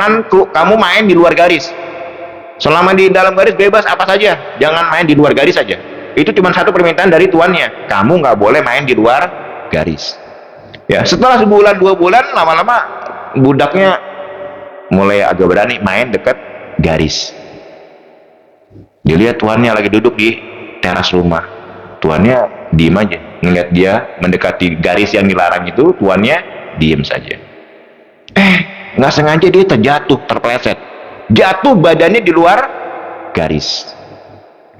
Jangan kamu main di luar garis. Selama di dalam garis bebas apa saja, jangan main di luar garis saja. Itu cuma satu permintaan dari tuannya, kamu nggak boleh main di luar garis. Ya, setelah sebulan 2 bulan, lama-lama budaknya mulai agak berani main dekat garis. Dilihat tuannya lagi duduk di teras rumah, tuannya diem aja ngeliat dia mendekati garis yang dilarang itu. Tuannya diem saja. Nggak sengaja dia terjatuh, terpeleset, jatuh badannya di luar garis.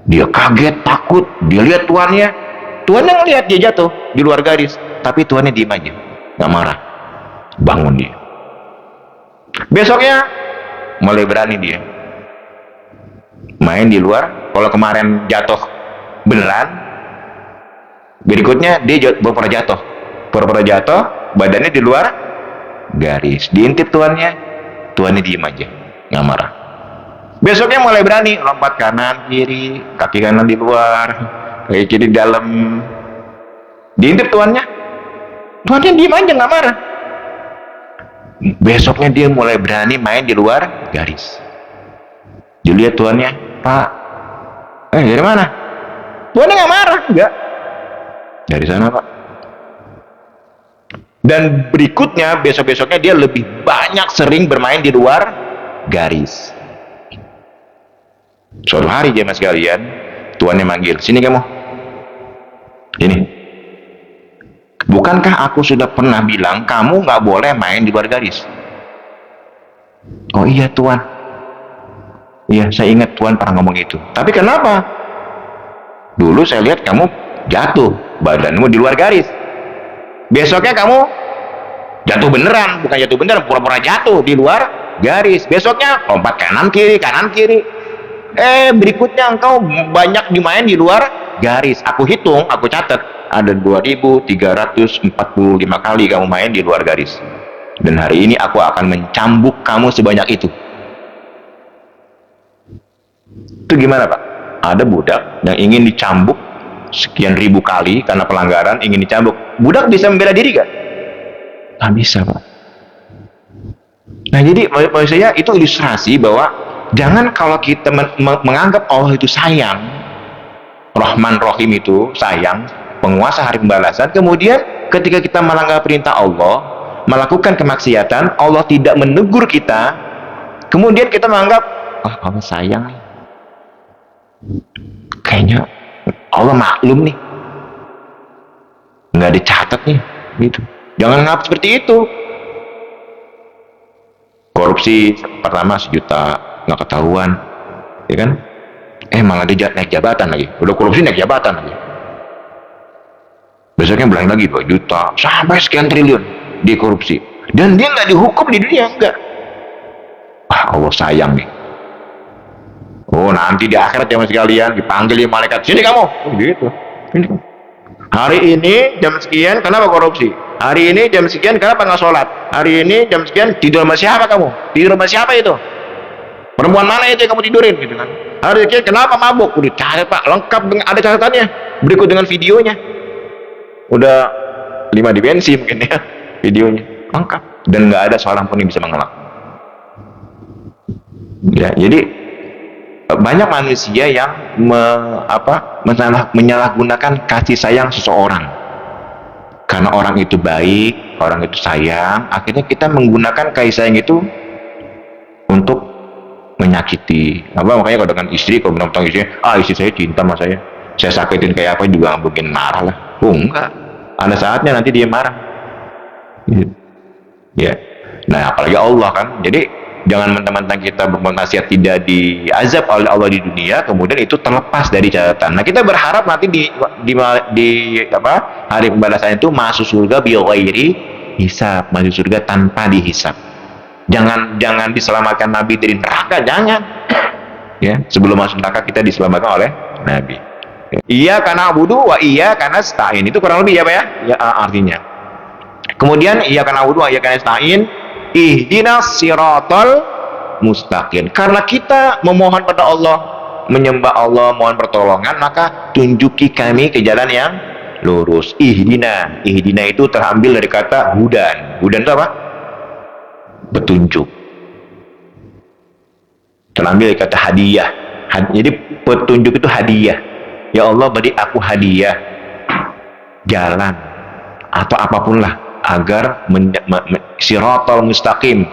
Dia kaget, takut, dia lihat tuannya ngeliat dia jatuh di luar garis, tapi tuannya diem aja, nggak marah. Bangun dia. Besoknya mulai berani dia main di luar. Kalau kemarin jatuh beneran, berikutnya dia pura-pura jatuh, badannya di luar garis. Diintip tuannya diem aja, nggak marah. Besoknya mulai berani, lompat kanan kiri, kaki kanan di luar, kaki kiri di dalam. Diintip tuannya diem aja, nggak marah. Besoknya dia mulai berani main di luar garis. Dilihat tuannya, Pak, dari mana? Tuannya nggak marah, enggak. Dari sana, Pak. Dan berikutnya, besok-besoknya dia lebih banyak sering bermain di luar garis. Suatu hari jemaah sekalian, tuannya manggil, sini kamu. Ini. Bukankah aku sudah pernah bilang kamu nggak boleh main di luar garis? Oh iya tuan. Iya, saya ingat tuan pernah ngomong itu. Tapi kenapa? Dulu saya lihat kamu jatuh, badanmu di luar garis. Besoknya kamu jatuh beneran, bukan jatuh beneran, pura-pura jatuh di luar garis. Besoknya lompat kanan kiri. Berikutnya engkau banyak dimain di luar garis. Aku hitung, aku catat, ada 2345 kali kamu main di luar garis. Dan hari ini aku akan mencambuk kamu sebanyak itu. Itu gimana, Pak? Ada budak yang ingin dicambuk sekian ribu kali karena pelanggaran, ingin dicambuk. Budak bisa membela diri gak? Nggak bisa, Pak. Nah, jadi maksudnya itu ilustrasi bahwa jangan kalau kita menganggap Allah itu sayang, Rahman Rahim itu sayang, penguasa hari pembalasan, kemudian ketika kita melanggar perintah Allah, melakukan kemaksiatan, Allah tidak menegur kita, kemudian kita menganggap, Allah sayang nih, kayaknya Allah maklum nih, nggak dicatat nih, gitu. Jangan ngap seperti itu. Korupsi pertama 1 juta nggak ketahuan, ya kan? Malah dia naik jabatan lagi. Udah korupsi naik jabatan lagi. Besoknya belain lagi 2 juta sampai sekian triliun di korupsi. Dan dia nggak dihukum di dunia, enggak. Allah sayang nih. Oh, nanti di akhirat jemaah sekalian dipanggil di malaikat, sini kamu. Gitu. Hari ini jam sekian kenapa korupsi? Hari ini jam sekian kenapa nggak sholat? Hari ini jam sekian tidur sama siapa kamu? Tidur sama siapa itu? Perempuan mana itu yang kamu tidurin? Gitu kan? Hari ini kenapa mabuk? Udah catat, Pak, lengkap dengan ada catatannya. Berikut dengan videonya. Udah 5 dimensi mungkin ya videonya, lengkap. Dan nggak ada seorang pun yang bisa mengelak. Ya, jadi banyak manusia yang menyalahgunakan kasih sayang seseorang. Karena orang itu baik, orang itu sayang, akhirnya kita menggunakan kasih sayang itu untuk menyakiti. Makanya kalau dengan istri, kalau menentang istri, istri saya cinta sama saya sakitin kayak apa juga mungkin marah lah. Enggak, ada saatnya nanti dia marah. Ya, nah apalagi Allah kan. Jadi jangan mentang-mentang kita bermaksiat tidak diazab oleh Allah di dunia, kemudian itu terlepas dari catatan. Nah, kita berharap nanti di hari pembalasan itu masuk surga bi ghairi hisab, masuk surga tanpa dihisab. Jangan diselamatkan Nabi dari neraka, jangan. Ya, sebelum masuk neraka kita diselamatkan oleh Nabi. Iya karena abudu wa iya karena stain, itu kurang lebih ya, Pak ya? Ya, artinya. Kemudian iya karena abudu wa iya karena stain, ihdinas siratal mustaqim. Karena kita memohon pada Allah, menyembah Allah, mohon pertolongan, maka tunjuki kami ke jalan yang lurus. Ihdina itu terambil dari kata hudan. Hudan itu apa? Petunjuk. terambil kata hadiah. Jadi petunjuk itu hadiah. Ya Allah, beri aku hadiah jalan atau apapun lah agar siratal mustaqim,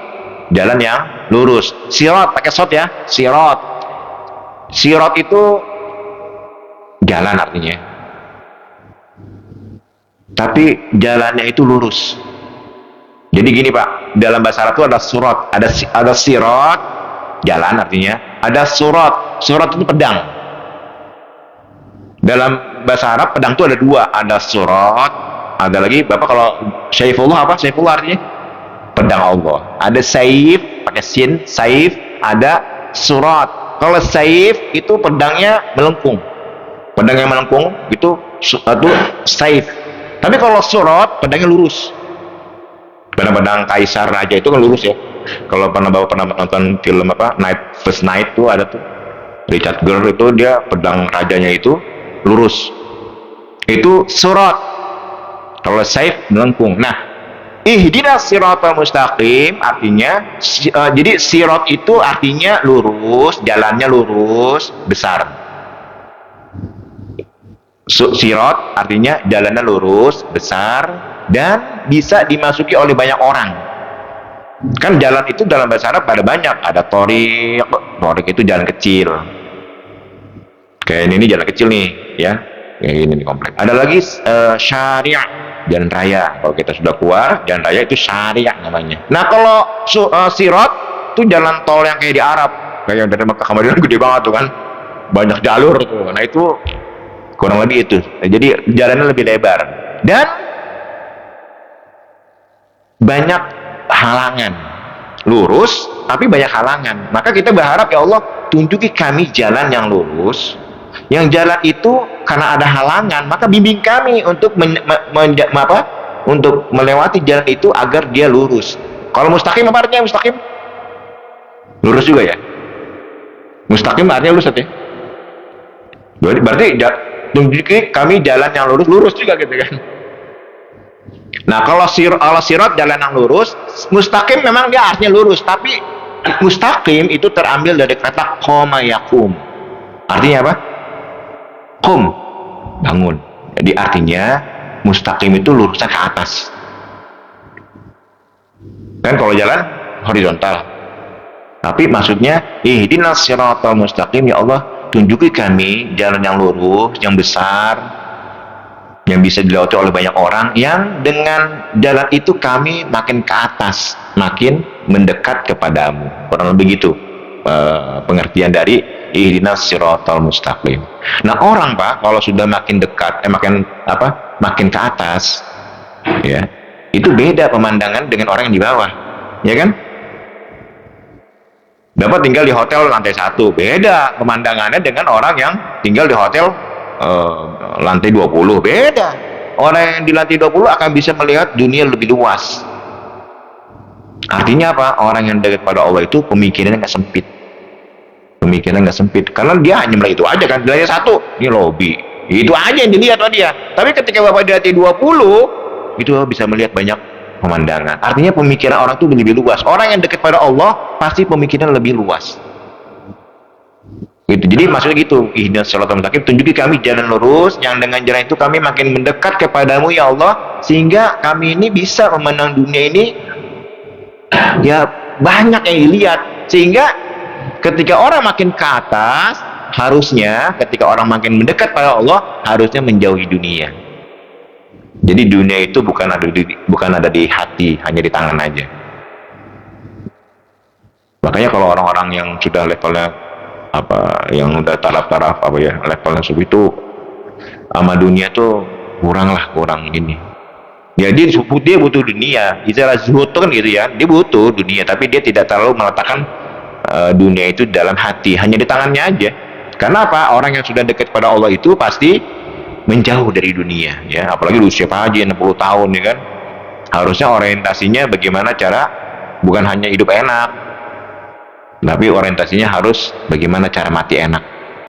jalan yang lurus. Sirat pakai sod ya, sirat. Sirat itu jalan artinya, tapi jalannya itu lurus. Jadi gini Pak, dalam bahasa Arab itu ada surat, ada sirat, jalan artinya, ada surat. Surat itu pedang. Dalam bahasa Arab pedang itu ada dua, ada surat, ada lagi Bapak kalau Saifullah apa? Saifullah artinya pedang Allah. Ada saif pakai sin, saif, ada surat. Kalau saif itu pedangnya melengkung. Pedangnya melengkung itu saif. Tapi kalau surat pedangnya lurus. Pedang kaisar raja itu kan lurus ya. Kalau Bapak pernah nonton film apa? First Night tuh ada tuh. Richard Gere itu dia pedang rajanya itu lurus. Itu surat. Kalau saif melengkung. Nah, ihdinas siratal mustaqim artinya jadi sirat itu artinya lurus, jalannya lurus, besar. Sirat artinya jalannya lurus, besar, dan bisa dimasuki oleh banyak orang. Kan jalan itu dalam bahasa Arab ada banyak, ada torik itu jalan kecil. Kayak ini jalan kecil nih, ya. Kayak ini nih komplek. Ada lagi syariah, jalan raya. Kalau kita sudah keluar, jalan raya itu syariah namanya. Nah, kalau sirat itu jalan tol yang kayak di Arab, kayak yang dari Mekah ke Madinah gede banget tuh kan. Banyak jalur tuh. Nah, itu kurang lebih itu. Jadi jalannya lebih lebar dan banyak halangan. Lurus tapi banyak halangan. Maka kita berharap, ya Allah, tunjuki kami jalan yang lurus. Yang jalan itu karena ada halangan, maka bimbing kami untuk untuk melewati jalan itu agar dia lurus. Kalau mustaqim apa artinya mustaqim? Lurus juga ya. Mustaqim artinya lurus ya. Berarti tunjuki kami jalan yang lurus juga gitu kan. Nah, kalau sirat jalan yang lurus, mustaqim memang dia artinya lurus, tapi mustaqim itu terambil dari kata qoma yakum. Artinya apa? Qum, bangun. Jadi artinya mustaqim itu lurusnya ke atas. Kan kalau jalan horizontal. Tapi maksudnya ihdinas siratal mustaqim, ya Allah, tunjuki kami jalan yang lurus, yang besar, yang bisa dilewati oleh banyak orang, yang dengan jalan itu kami makin ke atas, makin mendekat kepadamu. Kurang lebih gitu pengertian dari ihdinas siratal mustaqim. Nah, orang Pak kalau sudah makin dekat, makin ke atas, ya, itu beda pemandangan dengan orang yang di bawah, ya kan? Bapak tinggal di hotel lantai 1, beda pemandangannya dengan orang yang tinggal di hotel lantai 20, beda. Orang yang di lantai 20 akan bisa melihat dunia lebih luas. Artinya apa? Orang yang dekat pada Allah itu pemikirannya nggak sempit. Pemikirannya nggak sempit, karena dia hanya melihat itu aja kan. Di lantai 1, ini lobby, itu aja yang dilihat sama dia. Tapi ketika Bapak di lantai 20, itu bisa melihat banyak pemandangan. Artinya pemikiran orang itu lebih luas. Orang yang dekat pada Allah pasti pemikiran lebih luas. Gitu. Jadi maksudnya gitu, ihdinas siratal mustaqim, tunjuki kami jalan lurus, yang dengan jalan itu kami makin mendekat kepadamu ya Allah, sehingga kami ini bisa memandang dunia ini ya banyak yang dilihat, sehingga ketika orang makin ke atas, harusnya ketika orang makin mendekat pada Allah, harusnya menjauhi dunia. Jadi dunia itu bukan ada di hati, hanya di tangan aja. Makanya kalau orang-orang yang sudah levelnya yang udah taraf-taraf levelnya itu sama dunia tuh kurang ini. Ya dia butuh dunia. Istilah zuhud tuh kan gitu ya. Dia butuh dunia, tapi dia tidak terlalu meletakkan dunia itu dalam hati, hanya di tangannya aja. Karena apa? Orang yang sudah dekat pada Allah itu pasti menjauh dari dunia, ya. Apalagi usia Pak Haji 60 tahun, ya kan. Harusnya orientasinya bagaimana cara bukan hanya hidup enak, tapi orientasinya harus bagaimana cara mati enak.